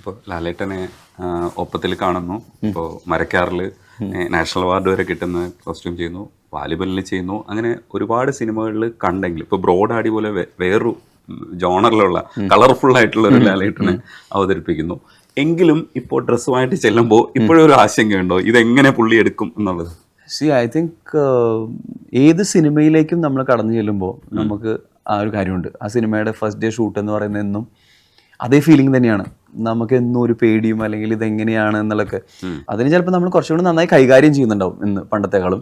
ഇപ്പോൾ ലാലേട്ടനെ ഒപ്പത്തിൽ കാണുന്നു, ഇപ്പോൾ മരക്കാറിൽ നാഷണൽ അവാർഡ് വരെ കിട്ടുന്ന കോസ്റ്റ്യൂം ചെയ്യുന്നു, വാലിബലിൽ ചെയ്യുന്നു, അങ്ങനെ ഒരുപാട് സിനിമകളിൽ കണ്ടെങ്കിൽ ഇപ്പോൾ ബ്രോഡാടി പോലെ വേറൊരു ജോണറിലുള്ള കളർഫുൾ ആയിട്ടുള്ള ഒരു ലാലേട്ടനെ അവതരിപ്പിക്കുന്നു. എങ്കിലും ഇപ്പോൾ ഡ്രസ്സുമായിട്ട് ചെല്ലുമ്പോൾ ഇപ്പോഴും ഒരു ആശങ്കയുണ്ടോ, ഇതെങ്ങനെ പുള്ളി എടുക്കും എന്നുള്ളത്? ഐ തിങ്ക് ഏത് സിനിമയിലേക്കും നമ്മൾ കടന്നു ചെല്ലുമ്പോൾ നമുക്ക് ആ ഒരു കാര്യമുണ്ട്. ആ സിനിമയുടെ ഫസ്റ്റ് ഡേ ഷൂട്ട് എന്ന് പറയുന്നത് എന്നും അതേ ഫീലിംഗ് തന്നെയാണ്. നമുക്ക് എന്നും ഒരു പേടിയും അല്ലെങ്കിൽ ഇതെങ്ങനെയാണ് എന്നുള്ളതൊക്കെ അതിന് ചിലപ്പോൾ നമ്മൾ കുറച്ചുകൂടി നന്നായി കൈകാര്യം ചെയ്യുന്നുണ്ടാവും ഇന്ന് പണ്ടത്തെക്കാളും.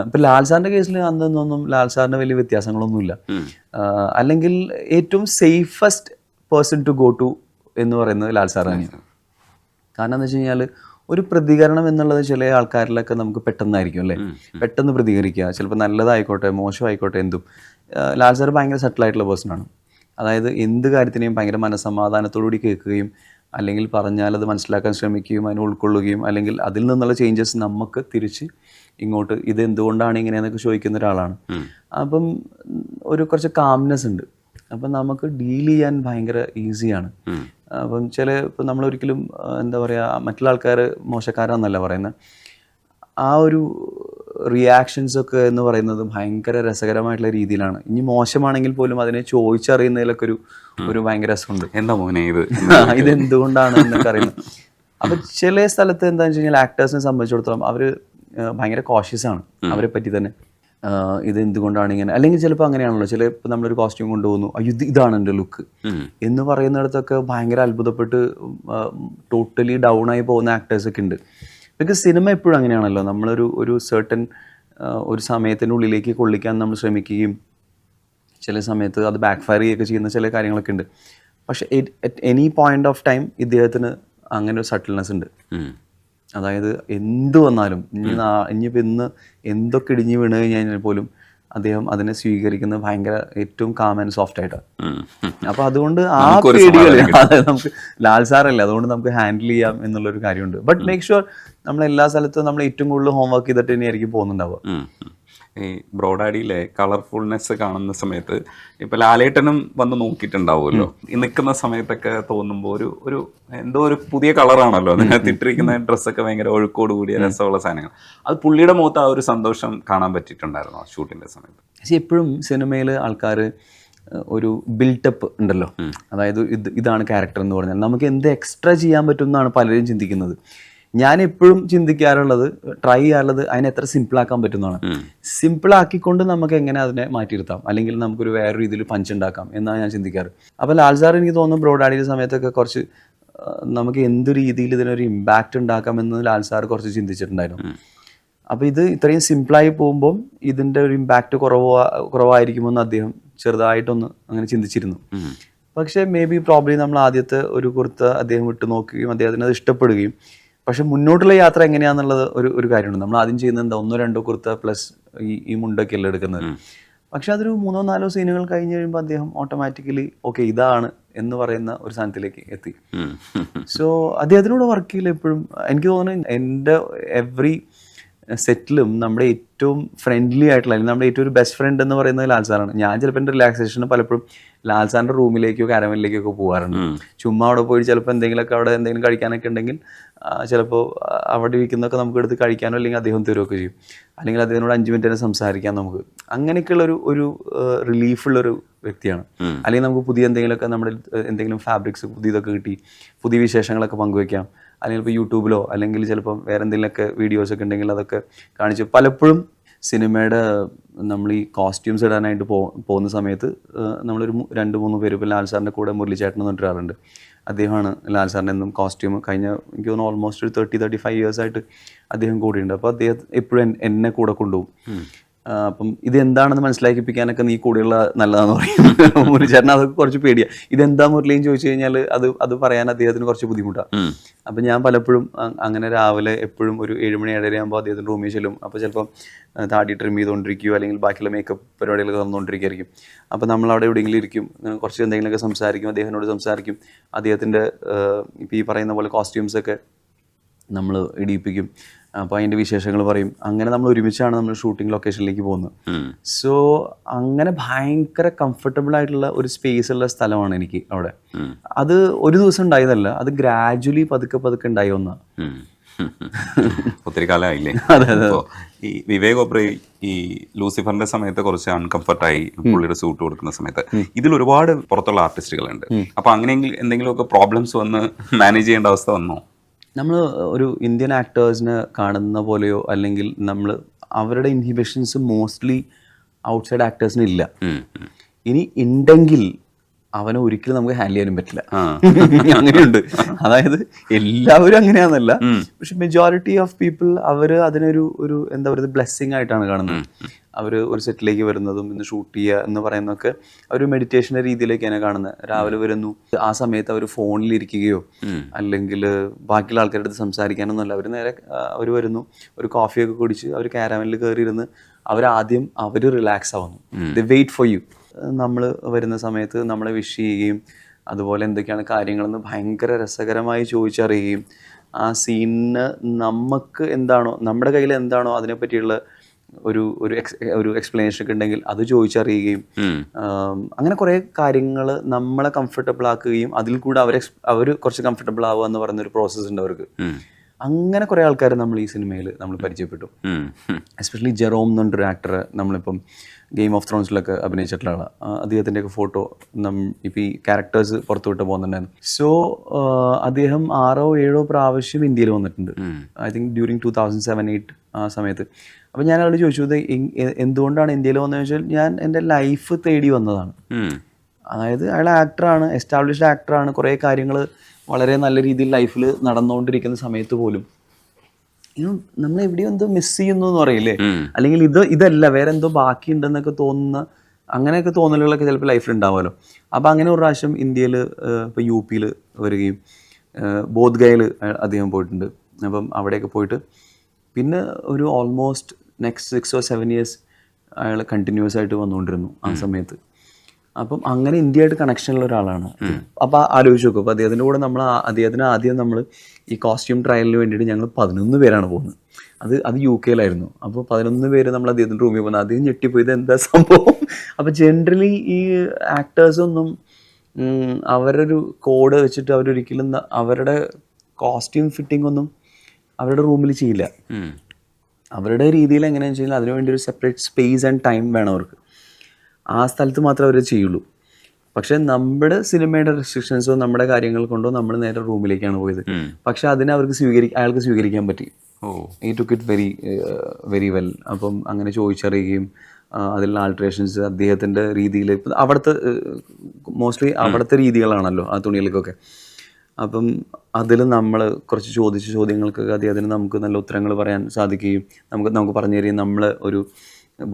ഇപ്പം ലാൽ സാറിൻ്റെ കേസിൽ അന്നൊന്നും ലാൽ സാറിന് വലിയ വ്യത്യാസങ്ങളൊന്നുമില്ല. അല്ലെങ്കിൽ ഏറ്റവും safest person to go to എന്ന് പറയുന്നത് ലാൽ സാർ തന്നെയാണ്. കാരണം എന്താ വെച്ച് കഴിഞ്ഞാൽ ഒരു പ്രതികരണം എന്നുള്ളത് ചില ആൾക്കാരിലൊക്കെ നമുക്ക് പെട്ടെന്നായിരിക്കും അല്ലേ, പെട്ടെന്ന് പ്രതികരിക്കുക. ചിലപ്പോൾ നല്ലതായിക്കോട്ടെ മോശമായിക്കോട്ടെ എന്തും. ലാൽ സാർ ഭയങ്കര സെറ്റിലായിട്ടുള്ള പേഴ്സണാണ്. അതായത് എന്ത് കാര്യത്തിനെയും ഭയങ്കര മനസ്സമാധാനത്തോടുകൂടി കേൾക്കുകയും അല്ലെങ്കിൽ പറഞ്ഞാൽ അത് മനസ്സിലാക്കാൻ ശ്രമിക്കുകയും അതിനെ ഉൾക്കൊള്ളുകയും അല്ലെങ്കിൽ അതിൽ നിന്നുള്ള ചേഞ്ചസ് നമുക്ക് തിരിച്ച് ഇങ്ങോട്ട് ഇത് എന്തുകൊണ്ടാണ് ഇങ്ങനെയെന്നൊക്കെ ചോദിക്കുന്ന ഒരാളാണ്. അപ്പം ഒരു കുറച്ച് കാംനെസ് ഉണ്ട്. അപ്പം നമുക്ക് ഡീൽ ചെയ്യാൻ ഭയങ്കര ഈസിയാണ്. അപ്പം ഇപ്പം നമ്മളൊരിക്കലും എന്താ പറയുക മറ്റുള്ള ആൾക്കാർ മോശക്കാരാന്നല്ല പറയുന്നത്. ആ ഒരു റിയാക്ഷൻസൊക്കെ എന്ന് പറയുന്നത് ഭയങ്കര രസകരമായിട്ടുള്ള രീതിയിലാണ്. ഇനി മോശമാണെങ്കിൽ പോലും അതിനെ ചോദിച്ചറിയുന്നതിലൊക്കെ ഒരു ഭയങ്കര രസമുണ്ട്. എന്താ മോനെ ഇതെന്തുകൊണ്ടാണ് എന്നൊക്കെ അറിയുന്നത്. അപ്പം ചില സ്ഥലത്ത് എന്താണെന്ന് വെച്ച് കഴിഞ്ഞാൽ ആക്ടേഴ്സിനെ സംബന്ധിച്ചിടത്തോളം അവർ ഭയങ്കര കോഷ്യസ് ആണ് അവരെ പറ്റി തന്നെ. ഇതെന്തുകൊണ്ടാണ് ഇങ്ങനെ, അല്ലെങ്കിൽ ചിലപ്പോൾ അങ്ങനെയാണല്ലോ, ചിലപ്പോൾ നമ്മളൊരു കോസ്റ്റ്യൂം കൊണ്ടുപോകുന്നു, അയ്യോ ഇതാണ് എൻ്റെ ലുക്ക് എന്ന് പറയുന്നിടത്തൊക്കെ ഭയങ്കര അത്ഭുതപ്പെട്ട് ടോട്ടലി ഡൗൺ ആയി പോകുന്ന ആക്ടേഴ്സൊക്കെ ഉണ്ട്. ബിക്കോസ് സിനിമ എപ്പോഴും അങ്ങനെയാണല്ലോ, നമ്മളൊരു സെർട്ടൻ ഒരു സമയത്തിൻ്റെ ഉള്ളിലേക്ക് കൊള്ളിക്കാൻ നമ്മൾ ശ്രമിക്കുകയും ചില സമയത്ത് അത് ബാക്ക് ഫയർ ചെയ്യുകയൊക്കെ ചെയ്യുന്ന ചില കാര്യങ്ങളൊക്കെ ഉണ്ട്. പക്ഷെ at any point of time ഇദ്ദേഹത്തിന് അങ്ങനെ ഒരു സട്ടിൽനെസ് ഉണ്ട്. അതായത് എന്ത് വന്നാലും ഇനിയിപ്പോൾ ഇന്ന് എന്തൊക്കെ ഇടിഞ്ഞ് വീണ് കഴിഞ്ഞാൽ പോലും അദ്ദേഹം അതിനെ സ്വീകരിക്കുന്നത് ഭയങ്കര ഏറ്റവും കാം ആൻഡ് സോഫ്റ്റ് ആയിട്ടാണ്. അപ്പോൾ അതുകൊണ്ട് ആ പേടികൾ നമുക്ക് ലാൽ സാറല്ലേ, അതുകൊണ്ട് നമുക്ക് ഹാൻഡിൽ ചെയ്യാം എന്നുള്ളൊരു കാര്യമുണ്ട്. ബട്ട് മേക്ക് ഷുവർ നമ്മൾ എല്ലാ സ്ഥലത്തും നമ്മൾ ഏറ്റവും കൂടുതൽ ഹോംവർക്ക് ചെയ്തിട്ട് തന്നെയായിരിക്കും പോകുന്നുണ്ടാവുക. ഈ ബ്രോഡാഡിയിലെ കളർഫുൾനെസ് കാണുന്ന സമയത്ത് ഇപ്പം ലാലേട്ടനും വന്ന് നോക്കിയിട്ടുണ്ടാവുമല്ലോ, ഈ നിൽക്കുന്ന സമയത്തൊക്കെ തോന്നുമ്പോൾ ഒരു എന്തോ ഒരു പുതിയ കളറാണല്ലോ അതിനകത്ത് ഇട്ടിരിക്കുന്ന ഡ്രസ്സൊക്കെ ഭയങ്കര ഒഴുക്കോട് കൂടിയ രസമുള്ള സാധനങ്ങൾ. അത് പുള്ളിയുടെ മുഖത്ത് ആ ഒരു സന്തോഷം കാണാൻ പറ്റിയിട്ടുണ്ടായിരുന്നു ഷൂട്ടിൻ്റെ സമയത്ത്? പക്ഷേ എപ്പോഴും സിനിമയിൽ ആൾക്കാർ ഒരു ബിൽട്ടപ്പ് ഉണ്ടല്ലോ, അതായത് ഇതാണ് ക്യാരക്ടർ എന്ന് പറഞ്ഞാൽ നമുക്ക് എന്ത് എക്സ്ട്രാ ചെയ്യാൻ പറ്റും എന്നാണ് പലരും ചിന്തിക്കുന്നത്. ഞാൻ എപ്പോഴും ചിന്തിക്കാറുള്ളത്, ട്രൈ ചെയ്യാറുള്ളത് അതിനെ എത്ര സിമ്പിളാക്കാൻ പറ്റുന്നതാണ്. സിമ്പിളാക്കിക്കൊണ്ട് നമുക്ക് എങ്ങനെ അതിനെ മാറ്റിയിരുത്താം, അല്ലെങ്കിൽ നമുക്കൊരു വേറെ രീതിയിൽ പഞ്ചുണ്ടാക്കാം എന്നാണ് ഞാൻ ചിന്തിക്കാറ്. അപ്പോൾ ലാൽ സാർ എനിക്ക് തോന്നുന്നു ബ്രോഡാഡിയുടെ സമയത്തൊക്കെ കുറച്ച് നമുക്ക് എന്ത് രീതിയിൽ ഇതിനൊരു ഇമ്പാക്റ്റ് ഉണ്ടാക്കാമെന്ന് ലാൽ സാർ കുറച്ച് ചിന്തിച്ചിട്ടുണ്ടായിരുന്നു. അപ്പോൾ ഇത് ഇത്രയും സിമ്പിളായി പോകുമ്പം ഇതിൻ്റെ ഒരു ഇമ്പാക്റ്റ് കുറവായിരിക്കുമെന്ന് അദ്ദേഹം ചെറുതായിട്ടൊന്ന് അങ്ങനെ ചിന്തിച്ചിരുന്നു. പക്ഷേ മേ ബി പ്രോബ്ലി നമ്മൾ ആദ്യത്തെ ഒരു കുർത്ത അദ്ദേഹം വിട്ടു നോക്കുകയും അദ്ദേഹത്തിന് അത് ഇഷ്ടപ്പെടുകയും, പക്ഷെ മുന്നോട്ടുള്ള യാത്ര എങ്ങനെയാണെന്നുള്ളത് ഒരു കാര്യമുണ്ട്. നമ്മൾ ആദ്യം ചെയ്യുന്നത് എന്താ, 1-2 കുർത്ത പ്ലസ് ഈ മുണ്ടൊക്കെ അല്ല എടുക്കുന്നത്. പക്ഷെ അതൊരു 3-4 സീനുകൾ കഴിഞ്ഞ് കഴിയുമ്പോൾ അദ്ദേഹം ഓട്ടോമാറ്റിക്കലി ഓക്കെ ഇതാണ് എന്ന് പറയുന്ന ഒരു സ്ഥാനത്തിലേക്ക് എത്തി. സോ അദ്ദേഹത്തിനോട് വർക്ക് ചെയ്യില്ല എപ്പോഴും എനിക്ക് തോന്നുന്നു എൻ്റെ എവറി സെറ്റിലും നമ്മുടെ ഏറ്റവും ഫ്രണ്ട്ലി ആയിട്ടുള്ള, അല്ലെങ്കിൽ നമ്മുടെ ഏറ്റവും ഒരു ബെസ്റ്റ് ഫ്രണ്ട് എന്ന് പറയുന്നത് ലാൽ സാറാണ്. ഞാൻ ചിലപ്പോൾ എൻ്റെ റിലാക്സേഷന് പലപ്പോഴും ലാൽ സാറിൻ്റെ റൂമിലേക്കോ കാരവനിലേക്കൊക്കെ പോകാറുണ്ട്. ചുമ്മാ അവിടെ പോയി ചിലപ്പോൾ എന്തെങ്കിലുമൊക്കെ അവിടെ എന്തെങ്കിലും കഴിക്കാനൊക്കെ ഉണ്ടെങ്കിൽ ചിലപ്പോൾ അവിടെ ഇരിക്കുന്നതൊക്കെ നമുക്ക് എടുത്ത് കഴിക്കാനോ അല്ലെങ്കിൽ അദ്ദേഹം തരുമൊക്കെ ചെയ്യും. അല്ലെങ്കിൽ അദ്ദേഹത്തിനോട് 5 മിനിറ്റ് തന്നെ സംസാരിക്കാം നമുക്ക്. അങ്ങനെയൊക്കെയുള്ള ഒരു റിലീഫുള്ളൊരു വ്യക്തിയാണ്. അല്ലെങ്കിൽ നമുക്ക് പുതിയ എന്തെങ്കിലുമൊക്കെ നമ്മുടെ എന്തെങ്കിലും ഫാബ്രിക്സ് പുതിയതൊക്കെ കിട്ടി പുതിയ വിശേഷങ്ങളൊക്കെ പങ്കുവയ്ക്കാം. അല്ലെങ്കിൽ ഇപ്പോൾ യൂട്യൂബിലോ അല്ലെങ്കിൽ ചിലപ്പം വേറെ എന്തെങ്കിലുമൊക്കെ വീഡിയോസൊക്കെ ഉണ്ടെങ്കിൽ അതൊക്കെ കാണിച്ച് പലപ്പോഴും സിനിമയുടെ നമ്മൾ ഈ കോസ്റ്റ്യൂംസ് ഇടാനായിട്ട് പോകുന്ന സമയത്ത് നമ്മളൊരു 2-3 പേര്, ഇപ്പോൾ ലാൽ സാറിൻ്റെ കൂടെ മുരളിച്ചേട്ടൻ എന്ന് പറഞ്ഞിട്ടൊരാളുണ്ട്. അദ്ദേഹമാണ് ലാൽ സാറിൻ്റെ എന്നും കോസ്റ്റ്യൂം കഴിഞ്ഞ എനിക്ക് തോന്നുന്നു ഓൾമോസ്റ്റ് ഒരു 30-35 ഇയേഴ്സായിട്ട് അദ്ദേഹം കൂടെയുണ്ട്. അപ്പോൾ അദ്ദേഹം എപ്പോഴും എന്നെ കൂടെ കൊണ്ടുപോകും. അപ്പം ഇതെന്താണെന്ന് മനസ്സിലാക്കിപ്പിക്കാനൊക്കെ നീ കൂടെയുള്ള നല്ലതാണെന്ന് പറയും മുരളിച്ചേട്ടൻ. അതൊക്കെ കുറച്ച് പേടിയാണ്. ഇതെന്താ മുരളിയെന്ന് ചോദിച്ചു കഴിഞ്ഞാൽ അത് പറയാൻ അദ്ദേഹത്തിന് കുറച്ച് ബുദ്ധിമുട്ടാണ്. അപ്പം ഞാൻ പലപ്പോഴും അങ്ങനെ രാവിലെ എപ്പോഴും ഒരു 7 മണി 7:30 ആകുമ്പോൾ അദ്ദേഹത്തിൻ്റെ റൂമിൽ ചെല്ലും. അപ്പോൾ ചിലപ്പം താടി ട്രിം ചെയ്തുകൊണ്ടിരിക്കുകയോ അല്ലെങ്കിൽ ബാക്കിയുള്ള മേക്കപ്പ് പരിപാടികളൊക്കെ നടന്നുകൊണ്ടിരിക്കുകയായിരിക്കും. അപ്പോൾ നമ്മളവിടെ എവിടെയെങ്കിലും ഇരിക്കും, കുറച്ച് എന്തെങ്കിലുമൊക്കെ സംസാരിക്കും, അദ്ദേഹത്തിനോട് സംസാരിക്കും. അദ്ദേഹത്തിൻ്റെ ഇപ്പോൾ ഈ പറയുന്ന പോലെ കോസ്റ്റ്യൂംസൊക്കെ നമ്മൾ ഇടിയിപ്പിക്കും. അപ്പോൾ അതിൻ്റെ വിശേഷങ്ങൾ പറയും. അങ്ങനെ നമ്മൾ ഒരുമിച്ചാണ് നമ്മൾ ഷൂട്ടിംഗ് ലൊക്കേഷനിലേക്ക് പോകുന്നത്. സോ അങ്ങനെ ഭയങ്കര കംഫർട്ടബിൾ ആയിട്ടുള്ള ഒരു സ്പേസ് ഉള്ള സ്ഥലമാണ് എനിക്ക് അവിടെ. അത് ഒരു ദിവസം ഉണ്ടായതല്ല, അത് ഗ്രാജുവലി പതുക്കെ പതുക്കെ ഉണ്ടായി ഒന്നാണ്. ഒത്തിരി കാലമായില്ലേ? ഈ വിവേക് ഒബ്രോയ് ഈ ലൂസിഫറിന്റെ സമയത്ത് കുറച്ച് അൺകംഫർട്ടായി പുള്ളിയുടെ സൂട്ട് കൊടുക്കുന്ന സമയത്ത് ഇതിൽ ഒരുപാട് പുറത്തുള്ള ആർട്ടിസ്റ്റുകളുണ്ട്. അപ്പൊ അങ്ങനെയെങ്കിൽ എന്തെങ്കിലുമൊക്കെ പ്രോബ്ലംസ് വന്ന് മാനേജ് ചെയ്യേണ്ട അവസ്ഥ വന്നോ? നമ്മൾ ഒരു ഇന്ത്യൻ ആക്ടേഴ്സിനെ കാണുന്ന പോലെയോ അല്ലെങ്കിൽ നമ്മൾ അവരുടെ ഇൻഹിബിഷൻസ് മോസ്റ്റ്ലി ഔട്ട്സൈഡ് ആക്ടേഴ്സിന് ഇല്ല. ഇനി ഉണ്ടെങ്കിൽ അവനെ ഒരിക്കലും നമുക്ക് ഹാൻഡിൽ ചെയ്യാനും പറ്റില്ല. അങ്ങനെയുണ്ട്. അതായത് എല്ലാവരും അങ്ങനെയാണെന്നല്ല, പക്ഷെ മെജോറിറ്റി ഓഫ് പീപ്പിൾ അവർ അതിനൊരു ഒരു എന്താ പറയുക ബ്ലെസ്സിങ് ആയിട്ടാണ് കാണുന്നത്. അവർ ഒരു സെറ്റിലേക്ക് വരുന്നതും ഇന്ന് ഷൂട്ട് ചെയ്യുക എന്ന് പറയുന്നതൊക്കെ ഒരു മെഡിറ്റേഷൻ്റെ രീതിയിലേക്കാണ് കാണുന്നത്. രാവിലെ വരുന്നു, ആ സമയത്ത് അവർ ഫോണിലിരിക്കുകയോ അല്ലെങ്കിൽ ബാക്കിയുള്ള ആൾക്കാരുടെ അടുത്ത് സംസാരിക്കാനൊന്നുമല്ല. അവർ നേരെ അവർ വരുന്നു, ഒരു കോഫിയൊക്കെ കുടിച്ച് അവർ കാരവനിൽ കയറിയിരുന്ന് അവരാദ്യം അവർ റിലാക്സ് ആവുന്നു. They wait for you. നമ്മൾ വരുന്ന സമയത്ത് നമ്മളെ വിഷ് ചെയ്യുകയും അതുപോലെ എന്തൊക്കെയാണ് കാര്യങ്ങളെന്ന് ഭയങ്കര രസകരമായി ചോദിച്ചറിയുകയും ആ സീനിന് നമുക്ക് എന്താണോ നമ്മുടെ കയ്യിൽ എന്താണോ അതിനെപ്പറ്റിയുള്ള ഒരു എക്സ്പ്ലനേഷൻ ഒക്കെ ഉണ്ടെങ്കിൽ അത് ചോദിച്ചറിയുകയും അങ്ങനെ കുറേ കാര്യങ്ങൾ നമ്മളെ കംഫർട്ടബിൾ ആക്കുകയും അതിൽ കൂടെ അവർ കുറച്ച് കംഫർട്ടബിൾ ആവുക എന്ന് പറയുന്നൊരു പ്രോസസ്സ് ഉണ്ട് അവർക്ക്. അങ്ങനെ കുറേ ആൾക്കാർ നമ്മൾ ഈ സിനിമയിൽ നമ്മൾ പരിചയപ്പെട്ടു. എസ്പെഷ്യലി ജെറോം എന്ന് പറഞ്ഞൊരു ആക്ടർ നമ്മളിപ്പം ഗെയിം ഓഫ് ത്രോൺസിലൊക്കെ അഭിനയിച്ചിട്ടുള്ള ആളാണ്. അദ്ദേഹത്തിൻ്റെയൊക്കെ ഫോട്ടോ ഇപ്പോൾ ഈ ക്യാരക്ടേഴ്സ് പുറത്തുവിട്ട് പോകുന്നുണ്ടായിരുന്നു. സോ അദ്ദേഹം 6 or 7 പ്രാവശ്യം ഇന്ത്യയിൽ വന്നിട്ടുണ്ട്. ഐ തിങ്ക് ഡ്യൂറിങ് 2007-8 ആ സമയത്ത്. അപ്പോൾ ഞാൻ അവരോട് ചോദിച്ചു ഇത് എന്തുകൊണ്ടാണ് ഇന്ത്യയിൽ വന്നതെന്ന് വെച്ചാൽ ഞാൻ എൻ്റെ ലൈഫ് തേടി വന്നതാണ്. അതായത് അയാൾ ആക്ടറാണ്, എസ്റ്റാബ്ലിഷ്ഡ് ആക്ടറാണ്, കുറേ കാര്യങ്ങൾ വളരെ നല്ല രീതിയിൽ ലൈഫിൽ നടന്നുകൊണ്ടിരിക്കുന്ന സമയത്ത് പോലും നമ്മൾ എവിടെയോ എന്തോ മിസ് ചെയ്യുന്നു എന്ന് പറയില്ലേ, അല്ലെങ്കിൽ ഇതല്ല വേറെ എന്തോ ബാക്കിയുണ്ടെന്നൊക്കെ തോന്നുന്ന അങ്ങനെയൊക്കെ തോന്നലുകളൊക്കെ ചിലപ്പോൾ ലൈഫിൽ ഉണ്ടാവുമല്ലോ. അപ്പോൾ അങ്ങനെ ഒരു പ്രാവശ്യം ഇന്ത്യയിൽ ഇപ്പോൾ UP വരികയും ബോധ്ഗയയിൽ അദ്ദേഹം പോയിട്ടുണ്ട്. അപ്പം അവിടെയൊക്കെ പോയിട്ട് പിന്നെ ഒരു ഓൾമോസ്റ്റ് നെക്സ്റ്റ് 6 or 7 years അയാൾ കണ്ടിന്യൂസ് ആയിട്ട് വന്നുകൊണ്ടിരുന്നു ആ സമയത്ത്. അപ്പം അങ്ങനെ ഇന്ത്യയായിട്ട് കണക്ഷനുള്ള ഒരാളാണ്. അപ്പോൾ ആലോചിച്ച് നോക്കും. അപ്പോൾ അദ്ദേഹത്തിൻ്റെ കൂടെ അദ്ദേഹത്തിന് ആദ്യം നമ്മൾ ഈ കോസ്റ്റ്യൂം ട്രയലിന് വേണ്ടിയിട്ട് ഞങ്ങൾ 11 പേരാണ് പോകുന്നത്. അത് UK അപ്പോൾ 11 പേര് നമ്മൾ അദ്ദേഹത്തിൻ്റെ റൂമിൽ പോകുന്നത്. അദ്ദേഹം ഞെട്ടിപ്പോയി, എന്താ സംഭവം. അപ്പോൾ ജനറലി ഈ ആക്ടേഴ്സൊന്നും അവരൊരു കോഡ് വെച്ചിട്ട് അവരൊരിക്കലും അവരുടെ കോസ്റ്റ്യൂം ഫിറ്റിംഗ് ഒന്നും അവരുടെ റൂമിൽ ചെയ്യില്ല. അവരുടെ രീതിയിൽ എങ്ങനെയാണെന്ന് വെച്ചാൽ അതിനുവേണ്ടി ഒരു സെപ്പറേറ്റ് സ്പേസ് ആൻഡ് ടൈം വേണം അവർക്ക്. ആ സ്ഥലത്ത് മാത്രമേ അവർ ചെയ്യുള്ളൂ. പക്ഷെ നമ്മുടെ സിനിമയുടെ റെസ്ട്രിക്ഷൻസോ നമ്മുടെ കാര്യങ്ങൾ കൊണ്ടോ നമ്മൾ നേരെ റൂമിലേക്കാണ് പോയത്. പക്ഷെ അതിനെ അയാൾക്ക് സ്വീകരിക്കാൻ പറ്റി. ഈ ടുക്ക് ഇറ്റ് വെരി വെൽ. അപ്പം അങ്ങനെ ചോദിച്ചറിയുകയും അതിലുള്ള ആൾട്രേഷൻസ് അദ്ദേഹത്തിൻ്റെ രീതിയിൽ അവിടുത്തെ മോസ്റ്റ്ലി അവിടുത്തെ രീതികളാണല്ലോ ആ തുണികൾക്കൊക്കെ. അപ്പം അതിൽ നമ്മൾ കുറച്ച് ചോദിച്ച ചോദ്യങ്ങൾക്കൊക്കെ അദ്ദേഹത്തിന് നമുക്ക് നല്ല ഉത്തരങ്ങൾ പറയാൻ സാധിക്കുകയും നമുക്ക് പറഞ്ഞു തരികയും നമ്മൾ ഒരു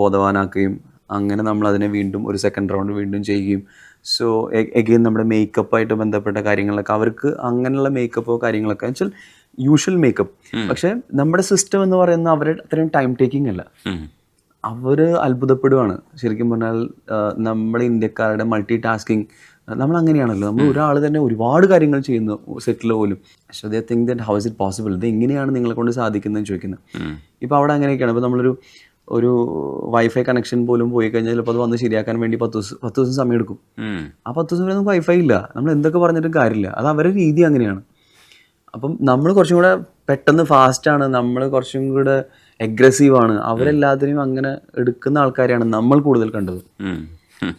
ബോധവാനാക്കുകയും അങ്ങനെ നമ്മൾ അതിനെ വീണ്ടും ഒരു സെക്കൻഡ് റൗണ്ട് വീണ്ടും ചെയ്യുകയും. സോ എഗെയിൻ നമ്മുടെ മേക്കപ്പായിട്ട് ബന്ധപ്പെട്ട കാര്യങ്ങളൊക്കെ അവർക്ക് അങ്ങനെയുള്ള മേക്കപ്പോ കാര്യങ്ങളൊക്കെ വെച്ചാൽ യൂഷ്വൽ മേക്കപ്പ്. പക്ഷെ നമ്മുടെ സിസ്റ്റം എന്ന് പറയുന്നത് അവരുടെ അത്രയും ടൈം ടേക്കിംഗ് അല്ല. അവർ അത്ഭുതപ്പെടുവാണ് ശരിക്കും പറഞ്ഞാൽ. നമ്മുടെ ഇന്ത്യക്കാരുടെ മൾട്ടി ടാസ്കിങ് നമ്മൾ അങ്ങനെയാണല്ലോ. നമ്മൾ ഒരാൾ തന്നെ ഒരുപാട് കാര്യങ്ങൾ ചെയ്യുന്നു സെറ്റിൽ പോലും. So they think that how is it possible, ഇത് എങ്ങനെയാണ് നിങ്ങളെ കൊണ്ട് സാധിക്കുന്നതെന്ന് ചോദിക്കുന്നത്. ഇപ്പോൾ അവിടെ അങ്ങനെയൊക്കെയാണ്. ഇപ്പോൾ നമ്മളൊരു വൈഫൈ കണക്ഷൻ പോലും പോയി കഴിഞ്ഞാൽ ചിലപ്പോൾ അത് വന്ന് ശരിയാക്കാൻ വേണ്ടി 10 ദിവസം സമയം എടുക്കും. ആ 10 ദിവസം വരെ നമുക്ക് വൈഫൈ ഇല്ല. നമ്മൾ എന്തൊക്കെ പറഞ്ഞിട്ടും കാര്യമില്ല. അത് അവരുടെ രീതി അങ്ങനെയാണ്. അപ്പം നമ്മൾ കുറച്ചും കൂടെ പെട്ടെന്ന് ഫാസ്റ്റാണ്, നമ്മൾ കുറച്ചും കൂടെ അഗ്രസീവാണ്. അവരെല്ലാത്തിനെയും അങ്ങനെ എടുക്കുന്ന ആൾക്കാരെയാണ് നമ്മൾ കൂടുതൽ കണ്ടത്.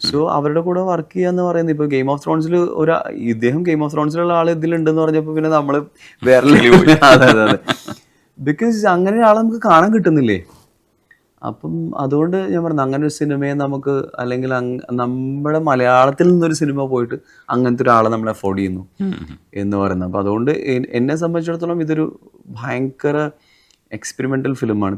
സോ അവരുടെ കൂടെ വർക്ക് ചെയ്യുക എന്ന് പറയുന്നത് ഇപ്പോൾ ഗെയിം ഓഫ് ത്രോൺസിൽ ഇദ്ദേഹം ഗെയിം ഓഫ് ത്രോൺസിലുള്ള ആൾ ഇതിലുണ്ടെന്ന് പറഞ്ഞപ്പോൾ പിന്നെ നമ്മൾ വേറെ അതെ ബിക്കോസ് അങ്ങനെ ഒരാളെ നമുക്ക് കാണാൻ കിട്ടുന്നില്ലേ. അപ്പം അതുകൊണ്ട് ഞാൻ പറഞ്ഞു അങ്ങനെ ഒരു സിനിമയെ നമുക്ക് അല്ലെങ്കിൽ നമ്മുടെ മലയാളത്തിൽ നിന്നൊരു സിനിമ പോയിട്ട് അങ്ങനത്തെ ഒരാളെ നമ്മൾ അഫോർഡ് ചെയ്യുന്നു എന്ന് പറയുന്നത്. അപ്പം അതുകൊണ്ട് എന്നെ സംബന്ധിച്ചിടത്തോളം ഇതൊരു ഭയങ്കര എക്സ്പെരിമെൻ്റൽ ഫിലിമാണ്.